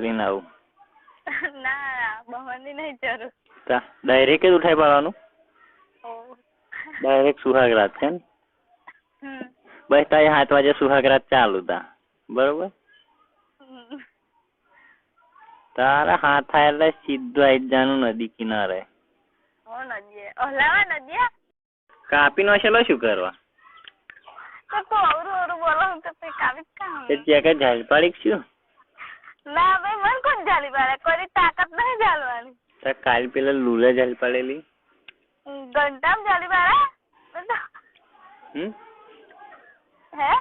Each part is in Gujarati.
લઈને આવું? ના બહારની નહીં જરૂર. ડાયરેક્ટ જ ઉઠાઈ પાડવાનું? ડાયરેક્ટ સુહાગરાત છે ને? બસ તારે 7 વાગે સુહાગરાત ચાલુ તા બરોબર? તારા હાથ થાય એટલે સીધું આવી જવાનું નદી કિનારે. કાપી નો છે શું કરવા? ઝાલ પાડી શું? ના ભાઈ મને કોણ ઝાલી પાડે? કોઈ તાકાત નહીં ઝાલવાની. કાલ પેલા લુલે ઝાલ પાડેલી ઘંટામ ઝાલી પાડે. હે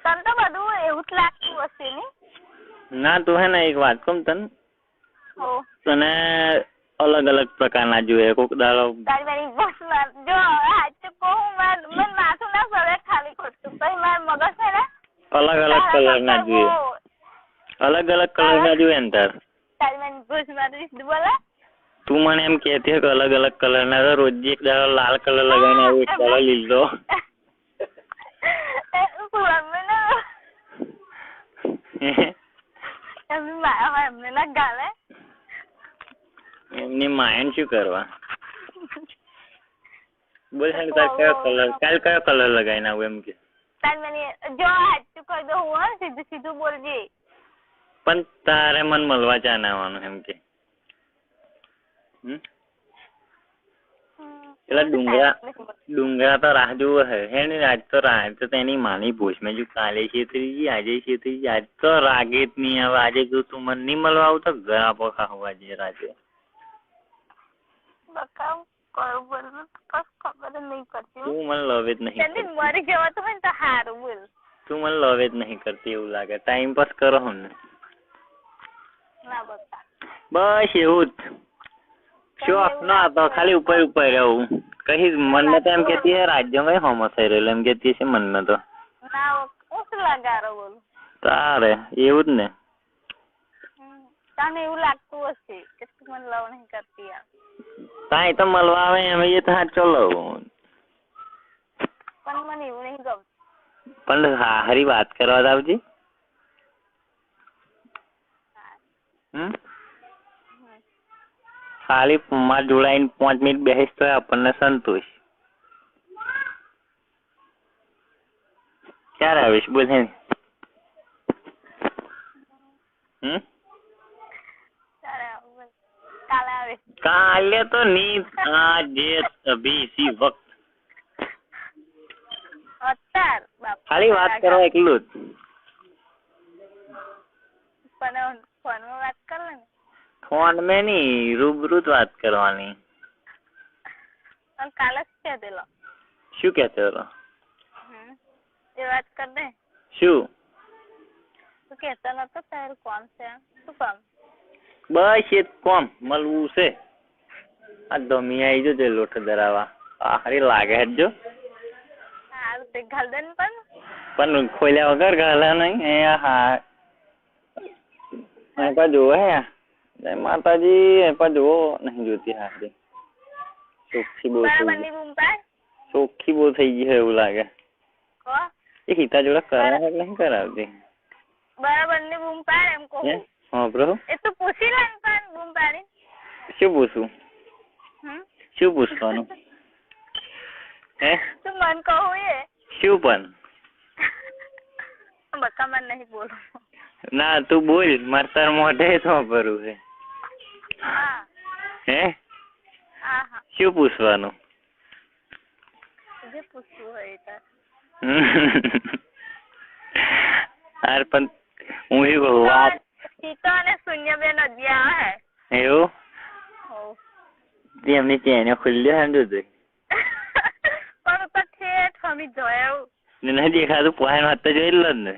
તને તો બધું એવું જ લાગતું હશે ને? ના તું હે ને એક વાત કહું તને, તને અલગ અલગ પ્રકારના જોઈએ. કોક દાડો જો સાચું કહું મને માથું ના ફરે ખાલી ખોટું. પછી મારા મગજ છે ને અલગ અલગ કલર ના જોઈએ. અલગ અલગ કલર ના જોઈએ ને તાર. તું મને એમ કહેતી કે અલગ અલગ કલર ના, રોજ એક દાડો લાલ કલર લગાવીને આવું, એક દાડો લીલો. એમની માયન શું કરવા? બોલ તાર કયો કલર, કાલ કયો કલર લગાવીને આવું એમ કે? જો સાચું કહી દઉં હું સીધું સીધું બોલજે. પણ તારે મન મળવા ચા ના આવવાનું એમ કે? પેલા ડુંગરા તો રાહ જોવો હે ને? આજ તો તેની માની ભૂસ મેં જો કાલે છેતરી, આજે છેતરી, આજ તો રાગે જ નહીં આવે. આજે જો તું મને નહીં મળવા આવું તો ઘર આપો ખાવા આજે રાતે. તું મને લવ જ નહીં કરતી. મરી જવાતું હોય ને તો સારું બોલ. તું મને લવ જ નહીં કરતી એવું લાગે. ટાઈમ પાસ કરો હું ને? બસ એવું જ. શોખ ના તો ખાલી ઉપર ઉપર રહું. કઈ મનમાં તો એમ કેતી હે રાજ્ય કઈ હોમો થઈ રહેલો એમ કેતી છે મનમાં તો. તારે એવું જ ને? તને એવું લાગતું હશે કે તું મને લવ નહીં કરતી. તાઈ તો મળવા આવે એમ એ તો હા ચલો. પણ મને એવું નહીં ગમતું. પણ હારી વાત કરવા જ આવજી. ખાલી માર જોડાઈને 5 મિનિટ બેસીશ તો આપણને સંતોષ. ક્યારે આવીશ બોલ હે? કાલે તો નહીં, આજે અભી ઇસી વક્ત. ખાલી વાત કરો એટલું જ. પણ ફોનમાં વાત કર લે ને. ફોન મેં નહીં, રૂબરૂ જ વાત કરવાની. કાલે શું કહેતો? શું કહેતો હતો? એ વાત કર દે. શું? તું કહેતો નતો તારું કોમ છે? શું કામ? બસ એ કોમ મળવું છે. આ ધમી આવી જજો લોટ ધરાવા. હારી લાગે જો. સારું તે ઘાલ દે ને પણ ખોલ્યા વગર ઘાલા નહીં. હા પણ જોવે હે જય માતાજી. પણ જોવો નહીં જોતી હારી. ચોખ્ખી બહુ ચોખ્ખી બહુ થઈ ગઈ છે એવું લાગે. એ હિતા જોડે કરાવે નહીં કરાવતી. બરાબર ની બૂમ પાડ એમ કહું. હા બ્રો એ તો પૂછી લે પણ બૂમ પાડી. શું પૂછું? શું પૂછવાનું? હે તું મન કહું એ શું? પણ બકા મન નહીં બોલું. ના તું બોલ. મારે તાર મોઢે તો ભરું છે. હે શું પૂછવાનું? જે પૂછવું હોય તાર. યાર પણ હું શું કહું વાત. સીતો અને શૂન્ય બે નદી આવે. એવું? એમની ચેને ખુલ્લી સમજો તું. પણ તો ઠેઠ હમી જોયું નહીં દેખાતું. પોહાણ વાત તો જોઈ લો ને.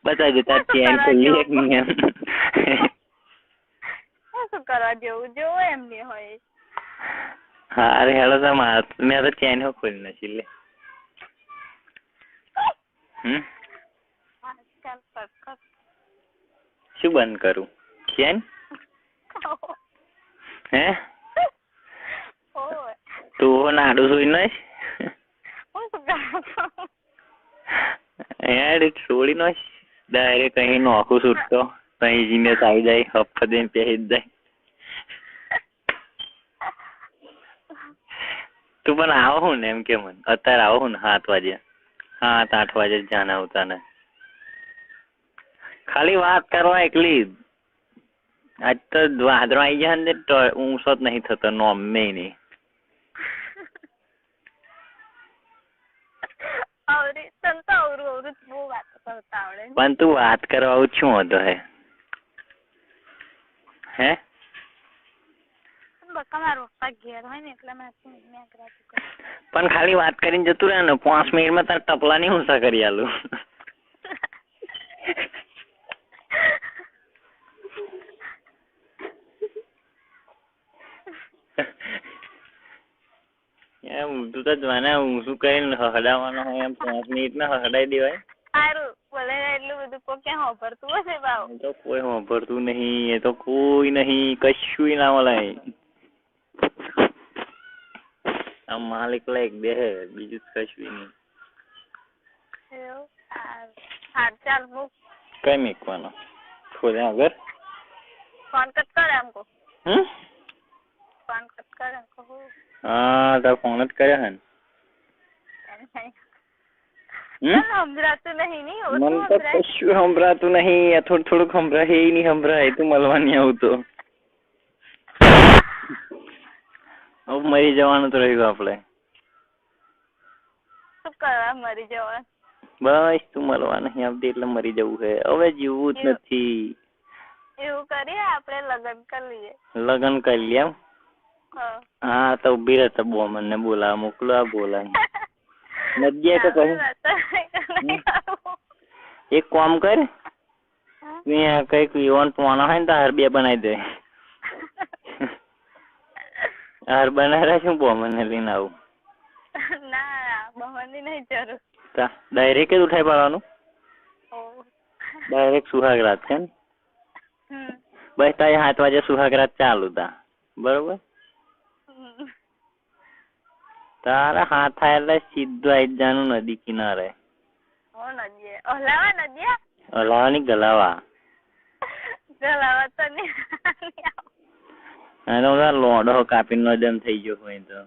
બતાવજો તાર ચેન ખુલ્લી એક નિયમ. શું કરવા જેવું જોવું એમ નહીં હોય. હા રે હેલો તો મેં તો ચેન ખોલી નથી લે. શું બંધ કરું? ચેન? હે તું નાડું સુઈ નઈશ યાર છોડી નઈશ ડાયરેક્ટ કहीं નોખું છૂટતો તઈ જીને આવી જાય હફ દે પહેરી જાય તું પણ આવો હું ને એમ કે મને અત્યારે આવો હું ને 7 વાગે 7-8 વાગે જાને આવતા ને ખાલી વાત કરવા એકલી આજ તો વાદળો આવી જાય ને તો ઊંસો જ નહીં થતો નોમે નહીં પણ તું વાત કરવા આવું શું હતો હે પણ ખાલી વાત કરીને જતું રહે ને 5 મિનિટમાં તારે ટપલા ની ઊંસા કરી આલું એમ તું તો જાણે ઊંસું કરીને હડાવવાનો હોય એમ 5 મિનિટમાં હડાઈ દેવાય તો કોઈ સાંભળતું નહીં એ તો કોઈ નહીં કશું ના મળે આમ માલિક લાયક બે બીજું કશું નહીં કઈ મૂકવાનો ખોલ્યા આગળ ફોન કટ કરે हमको फोन कट कर हमको हाँ तो फोन જ કર્યો હે સંભળાતું નહીં મને તો કશું સંભળાતું નહીં થોડું સંભળાય નહીં સંભળાય તું મળવા નહીં આવતો હવે મરી જવાનું તો રહ્યું આપણે શું કરવા મરી જવાનું બસ તું મળવા નહીં આવતી એટલે મરી જવું છે હવે જીવવું જ નથી એવું કરીએ આપણે લગ્ન કરી લઈએ લગ્ન કરી લે એમ હા તો ઉભી રહેતા બોમન ને બોલાવા મોકલો આ બોલા નજ્જે તો કહી એક કામ કર ત્યાં કઈક યુવાન પોણા હોય ને તો હાર બે બનાવી દે હાર બનાવ્યા શું બોમન ને લઈને આવું ના બોમન ની નહીં જરૂર ડાયરેક્ટ જ ઉઠાઈ પાડવાનું ડાયરેક્ટ સુહાગરાત છે ને બસ તારે 7 વાગે સુહાગરાત ચાલુ તા બરોબર તારા હાથ થાય એટલે સીધું આવી જવાનું નદી કિનારે હલાવાની ગલાવા તો લોડો કાપીને નજમ થઈ ગયો હોય તો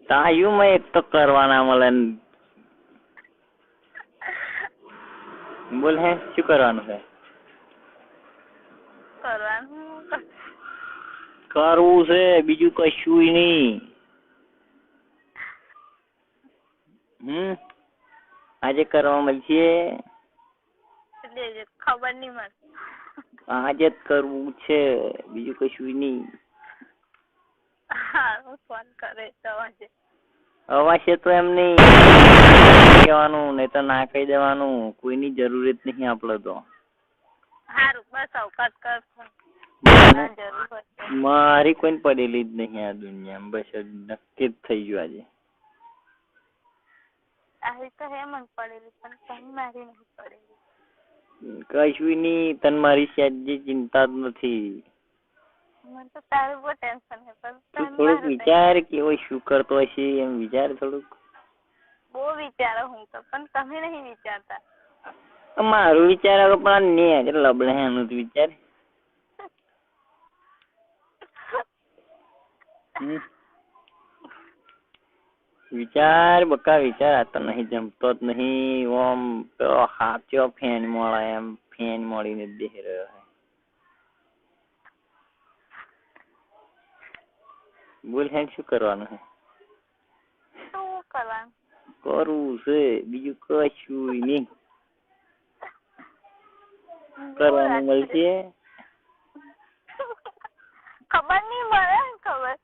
તાયું મેં એક તો કરવાના મળે બોલ હે શું કરવાનું છે કરવું છે બીજું કશું નહીં આજે કરવા મળશે ખબર નહીં મને આજે જ કરવું છે બીજું કશું નહીં ફોન કરે અવાજ તો એમ નહીં કહેવાનું નહીં તો ના કહી દેવાનું કોઈની જરૂરત નહીં આપડે તો સારું બસ અવકાશ કર મારી કોઈ પડેલી જ નહીં આ દુનિયામાં બસ નક્કી જ થઈ ગયું આજે આવી તો હે મને પડેલી પણ તને મારી નહીં પડેલી કશું નહીં તને મારી સહેજે ચિંતા જ નથી મને તો તારું બહુ ટેન્શન છે પણ થોડુંક વિચાર કેવો શું કરતો હશે એમ વિચાર થોડુંક બહુ વિચારો હું તો પણ તમે નહીં વિચારતા મારું વિચાર હવે પણ ને લબડે એનું વિચાર વિચાર બકા વિચાર આ તો નહીં જમતો જ નહીં ઓમ હાચો ફેન મળે એમ ફેન મળીને દેહ રહ્યો હે બોલ હે શું કરવાનું હે શું કરવાનું કરવું છે બીજું કશું નહીં કરવાનું મળશે ખબર નહીં મળે ખબર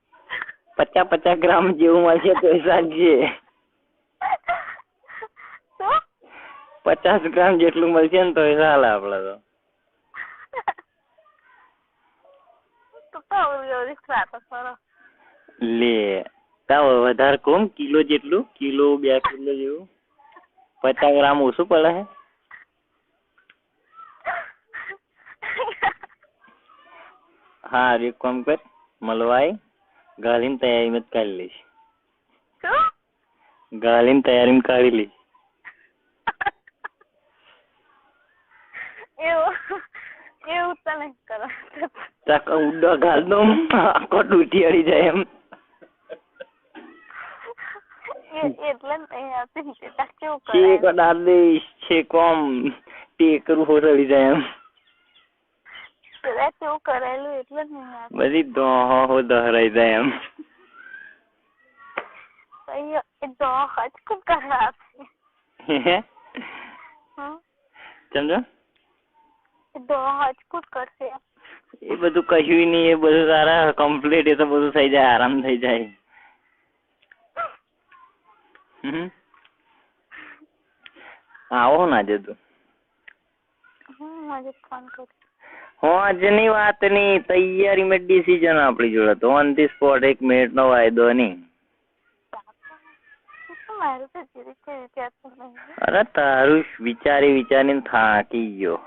50 ગ્રામ જેવું મળશે તો સાંજે 50 ગ્રામ જેટલું મળશે ને તો ચાલે આપડે તો લે તાવ વધારે કોમ કિલો જેટલું કિલો 2 કિલો જેવું 50 ગ્રામ ઓછું પડે હે હા એક કામ કર મળવાય ગાલીને તૈયારીમાં જ કાઢી લઈશ ગાલીને તૈયારીમાં કાઢી લઈશ એવું તો નહીં કરો. ચાક ઉડો ગાલ દો આખો તૂટી અડી જાય એમ. એટલે નહીં આવતી કેવું છેક દાદી છેકોમ ટેકરું હોરડી જાય એમ. પેલા કેવું કરેલું એટલે જ નહીં આવતું. બધી દોહો દહરાઈ જાય એમ. એ દોહ જ ખૂબ ખરાબ છે. સમજો દોહ જ ખૂબ કરશે. એ બધું કહ્યું નહીં, એ બધું તારા કમ્પ્લીટ, એ તો બધું થઈ જાય, આરામ થઈ જાય. આવો ના આજે તું. આજે ફોન કર. આજની વાતની તૈયારીમાં ડિસિઝન આપણી જોડે તો ઓન ધી સ્પોટ, 1 મિનિટનો વાયદો નહીં. અરે તારું વિચારીને થાકી ગયો.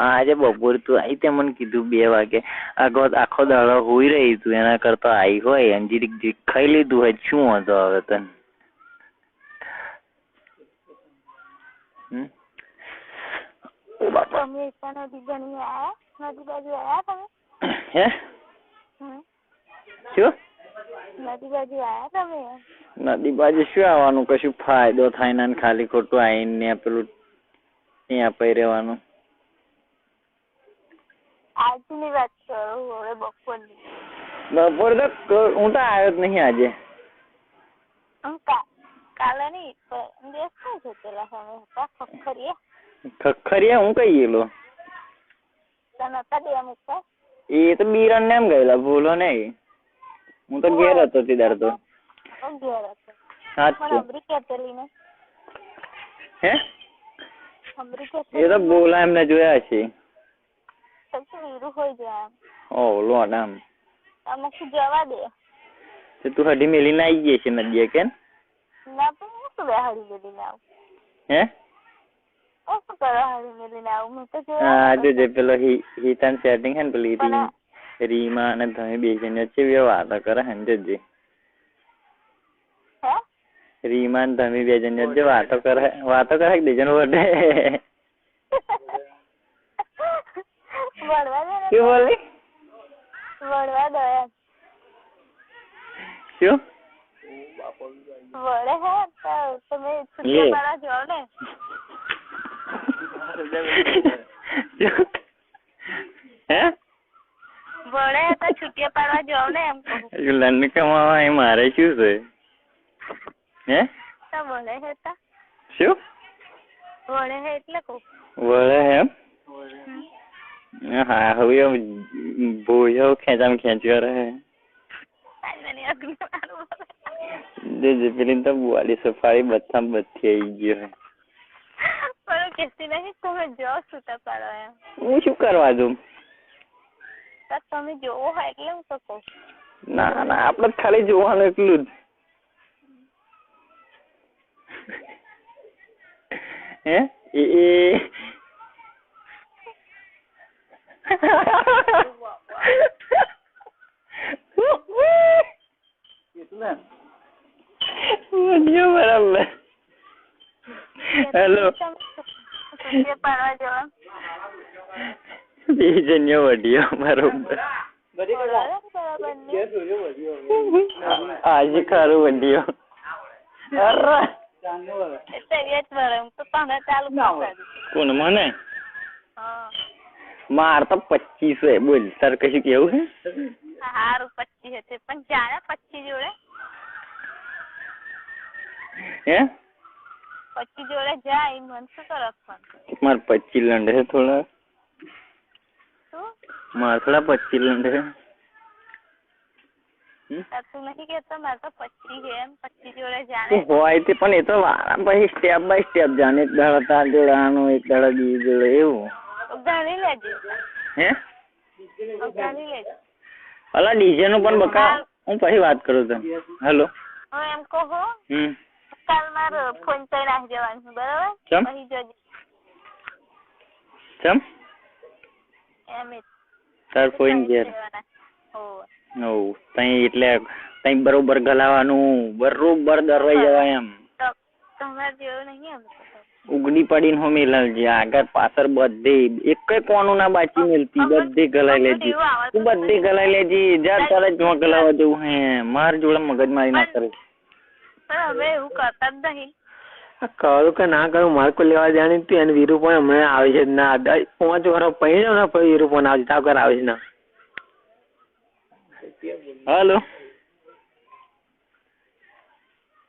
આજે બપોર તું આવી તે મને કીધું 2 વાગે આખો દાડો હોઈ રહી તું, એના કરતા આવી હોય અંજીરી ખાઈ લીધું હોય શું હતો હવે તને. નદી બાજુ શું આવવાનું, કશું ફાયદો થાય ને ખાલી ખોટું આવીને પેલું ત્યાં પઈ રહેવાનું. આજની વાત કરું હવે બપોરની. બપોર તો હું તો આવ્યો જ નહીં આજે. કાલે નહીં દિવસ શું છે પેલા સમય હતા ખખરિયા હું કઈ ગયેલો. એ તો બિરણ ને એમ ગયેલા, ભૂલો નહીં. હું તો ઘેર હતો તીદાર તો. હે એ તો બોલા એમને જોયા છે. ઓ લોટ આમ જવા દે. તું હડી મેલીને આવી ગઈ છે નદીએ કે? ના પણ હું શું હડી મેલીને આવું. હે શું કરવા હડી મેલીને આવું? હું તો હા જોજે પેલો હિતાન સેટિંગ હે ને પેલી રીમા અને તમે બે જણ વચ્ચે વાતો કરે હે જોજે. રીમા ને તમે બે જણ વચ્ચે વાતો કરે બે જણ વડે. શું બોલી? વળવા દો એમ. શું વળે હે તમે છુટ્ટી પાડવા જાઓ ને. હે વળે તો છુટ્ટી પાડવા જાઓ ને એમ કહું. લંડ કમાવા મારે શું છે? હે તો વળે હે તા શું વળે હે એટલે કહું. વળે હે એમ? હા હવે ભૂયો ખેંચ્યો રહે. પેલી તો બુઆડી સફારી બધા બધી આવી ગયો. પણ કેસી નહીં તમે જાઓ છૂટા પાડો એમ. હું શું કરવા દઉં? તમે જોવો હોય એટલે હું તો કહું. ના ના આપડે ખાલી જોવાનું એટલું જ. હે એ બરાબર. હેલો બીજન્યો વડિયો બરોબર. આજે ખરું વડિયો. કોણ મને? માર તો 25 બોલ. તાર કશું કેવું છે? હારું 25 છે પણ જાણે 25 જોડે. હે 25 જોડે જાય મન શું કરો? માર 25 લંડ છે થોડા. શું માર થોડા 25 લંડ છે. તું નથી કેતો માર તો 25 છે એમ. 25 જોડે જાણે હોય તે પણ એ તો વારા પછી સ્ટેપ બાય સ્ટેપ જાણે. એક દાડા તાર જોડે આનું, એક દાડા બીજું જોડે એવું. ગાડી લેજે. હે ગાડી લેજે. અલા ડીજે નું પણ બકા હું પછી વાત કરું તને. હેલો હું એમ કહું કાલ મારે ફોન પર નાખી જવાનું બરાબર? પછી જોજે. ચમ એમ તાર ફોન ઘેર? ઓ તઈ એટલે તઈ બરોબર ગલાવાનું, બરોબર દરવાઈ જવાય એમ. તમારે જેવું નહીં એમ. ઉગડી પડીને હો મેલજે, આગળ પાછળ બધે એક કોનું ના બાકી મેલતી, બધે ગલાઈ લેજે, તું બધે ગલાઈ લેજે. જા તારે જ ગલાવા જવું હે, માર જોડે મગજ મારી ના કરે. હવે એવું કરતા જ નહીં. કરું કે ના કરું, મારે કોઈ લેવા જાણી તું એને વીરુ પણ હમણાં આવે છે ના 5 વર્ષ પહેરી જાવ ને પછી વીરુ પણ આવે તાવ કર આવે છે ના. હલો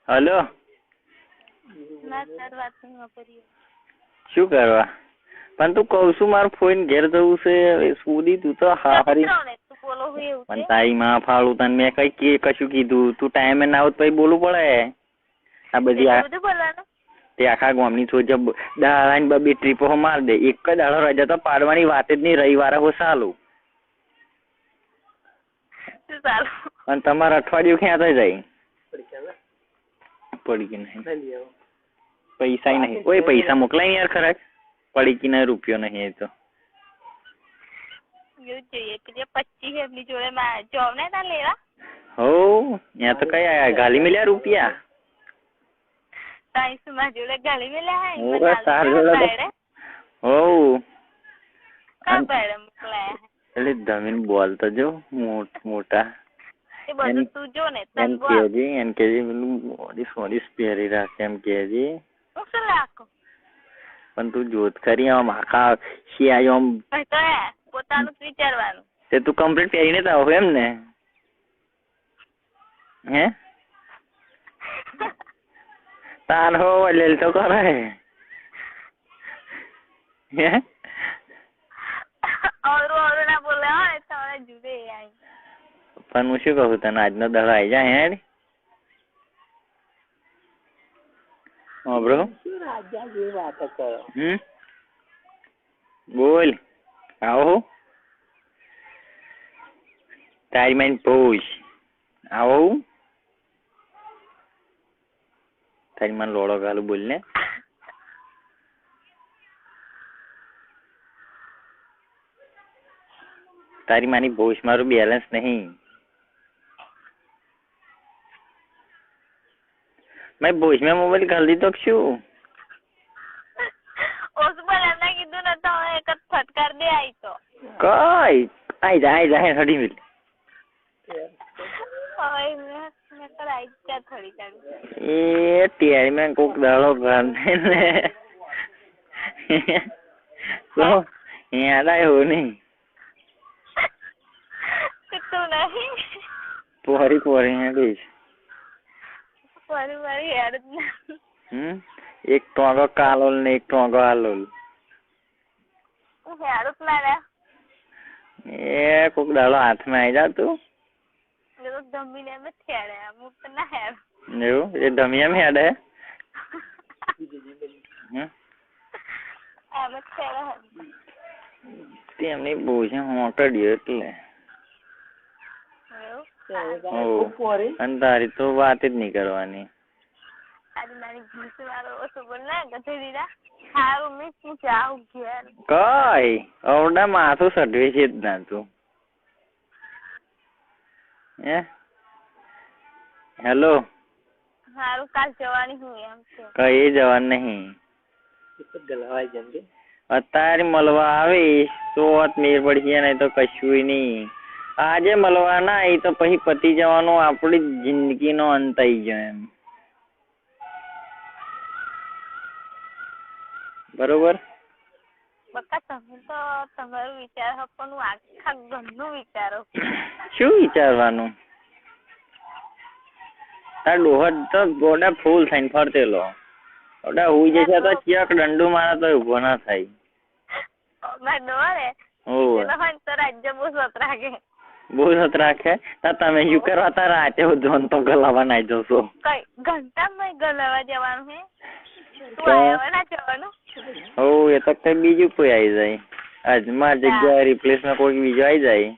હલો, શું કરવા? પણ તું કઉ છું મારું ફોન ઘેર જવું છે સુધી, તું તો હારી પણ તારી માં ફાળું તને મેં કઈ કશું કીધું? તું ટાઈમે ના આવું પછી બોલવું પડે. આ બધી તે આખા ગામની છોજ દાડા બે ટ્રીપો માર દે, એક જ દાડો રજા તો પાડવાની વાત જ નહીં, રવિવારે હો સાલું. અને તમારે અઠવાડિયું ક્યાં થઈ જાય? પડી કે નહીં પૈસા નહીં, કોઈ પૈસા મોકલાય યાર ખરા પડી કે નહીં, રૂપિયો નહીં એ તો હો ત્યાં તો કઈ ગાલી મળ્યા રૂપિયા એટલે જમીન બોલતો જો મોટા એમ કેજે પેલું સોરીસ પહેરી રાખે એમ કેજે. પણ તું જોત ખરી આમ આખા શિયાળો આમ પોતાનું વિચારવાનું. તે તું કમ્પ્લીટ પહેરીને તો આવો એમ ને? હે તાર હો લે તો કરે હે પણ હું શું કહું તને, આજનો દડો આવી જાય હેડ બ્રો. બોલ આવો તારી માઇન પૂછ આવો તારી માન લોડો ગાલું બોલ ને. તારી માની ભોજ મારું બેલેન્સ નહીં. મેં ભોજ મેં મોબાઈલ કરી દીધો શું? કઈ આઈ જાય હડી મિલ એ ટેરી મેં કોક દાડો ઘર ને તો યાદ આવ્યો નહીં. પોરી હેડીશ એક ટોંગો કાલોલ ને એક ટોંગો આલોલ. એ કોક દાડો હાથમાં આવી જા તું. એવું એ ધમી એમ હેડે તેમની બહુ છે મોકડ્યો એટલે અને તારી તો વાત જ નહીં કરવાની. કઈ અવડા માથું સટવે છે જ ના તું. હેલો કઈ જવાનું નહીં, અત્યારે મળવા આવીશ તો મેર પડશે, નહીં તો કશું નહીં. આજે મળવા ના આવી તો પછી પતી જવાનું, આપડી જિંદગી નો અંત આવી જાય એમ. બરોબર? શું વિચારવાનું? તાર ડોહર તો ગોડા ફૂલ થઈને ફરતેલો ઓડા હુઈ જશે તો ચિયાક દંડુ મારા તો ઉભો ના થાય. બહુ સત રાખે તમે શું કરવા તાર રાતે જોન તો ગલાવા નાઈ જશો. હો એ તો કઈ બીજું કોઈ આવી જાય. આજ માર જગ્યાએ રિપ્લેસમાં કોઈ બીજો આવી જાય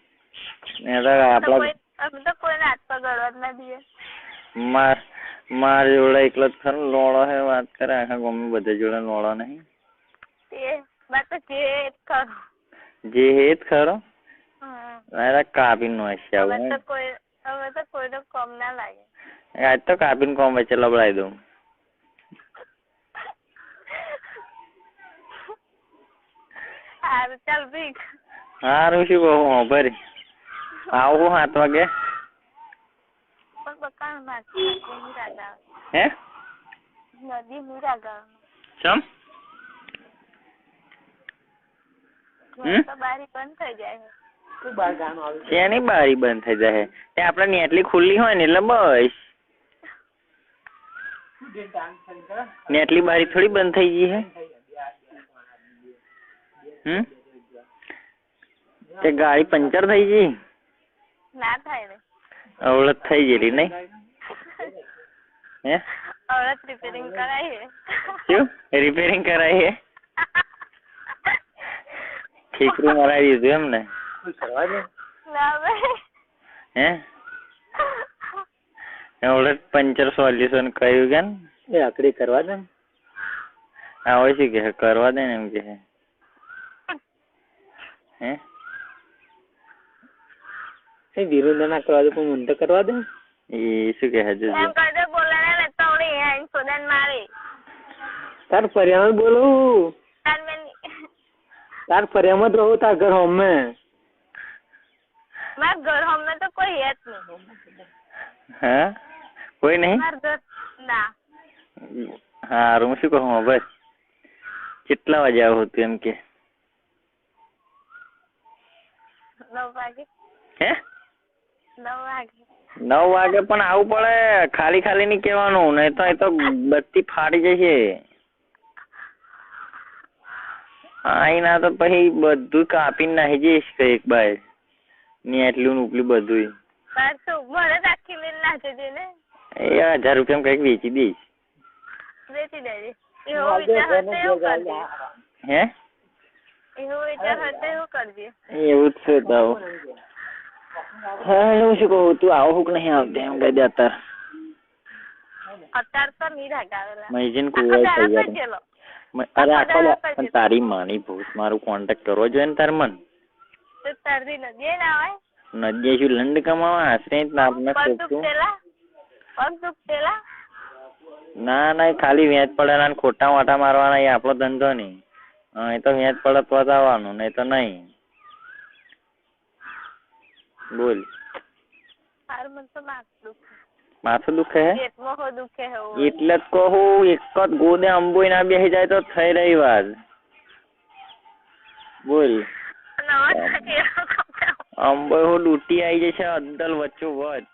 માર જોડે એકલો જ ખરો લોડો હે. વાત કરે આખા ગામમાં બધા જોડે લોડો નહીં. જે હેત ખરો કાપીને નો હશે આજ તો કાપીને કોમ વચ્ચે લબડાઈ દઉં. હારું ચાલ ભીખ. હારું શું કહું ભરી આવું 7 વાગે. પણ બકાણ મારતી રાગ આવે. હે નદી હું રાગ આવે. ચમ તો બારી બંધ થઈ જાય. ત્યાંની બારી બંધ થઈ જાય ત્યાં આપડે નેટલી ખુલ્લી હોય ને એટલે બસ નેટલી બારી થોડી બંધ થઈ ગઈ હે. તે ગાડી પંચર થઈ ગઈ ના થાય ને અવળત થઈ ગયેલી નહીં હે અવળત રિપેરિંગ કરાય હે. શું રિપેરિંગ કરાય હે ઠીકરું મરાવી દીધું એમ ને ના ભાઈ હે અવળત પંચર સોલ્યુશન કહ્યું કે એ આકડી કરવા દે આવે છે કે કરવા દે ને એમ કે હે એ વિરુદ્ધ ના કરવા દે પણ મને તો કરવા દે. એ શું કે હજુ એમ કદે બોલાને ને તો ઓલી હે સોદન મારી તાર ફરિયામાં બોલું તાર ફરિયામાં જ રહું તાર ઘર હમે માર ઘર હમે તો કોઈ હે જ નહીં. હા કોઈ નહીં માર ઘર ના. હારું હું શું કહું બસ કેટલા વાગે આવું હતું એમ કે 9 વાગે. હે 9 વાગે 9 વાગે પણ આવું પડે ખાલી ખાલી નહીં કહેવાનું નહીં તો એ તો બત્તી ફાડી જશે. આઈના તો પછી બધું કાપીને નાખી જઈશ કઈક બાય ને એટલું ઉપલું બધું મને રાખી લઈને નાખી દે ને એ 1000 રૂપિયા કઈક વેચી દઈશ. વેચી દેજે એવો વિચાર હતો એવું કરજે. હે એવો વિચાર હતો એવું કરજે. એવું જ છે તો હા હું શું કહું તું આવો હુક નહીં આવતી એમ કહી દે અત્યારે તો નહીં રાગાવેલા મૈજીન કુવાય થઈ જાય. અરે આખો તારી માની ભૂત મારું કોન્ટેક્ટ કરવો જોઈએ ને તાર મન તો તારી નદી ના હોય નદી શું લંડ કમાવા આશરે આપને પગ દુખતેલા ના ના ખાલી વેચ પડે ખોટા વાટા મારવાના એ આપણો ધંધો નહીં. એ તો વેચ પડે તો આવવાનું નહીં તો નહીં. બોલ માથું દુખે હે એટલે જ કહું એક જ ગોદે અંબોઈ ના બેસી જાય તો થઈ રહી વાત. બોલ અંબોઈ હું ડૂટી આવી જશે અદ્દલ વચ્ચો વચ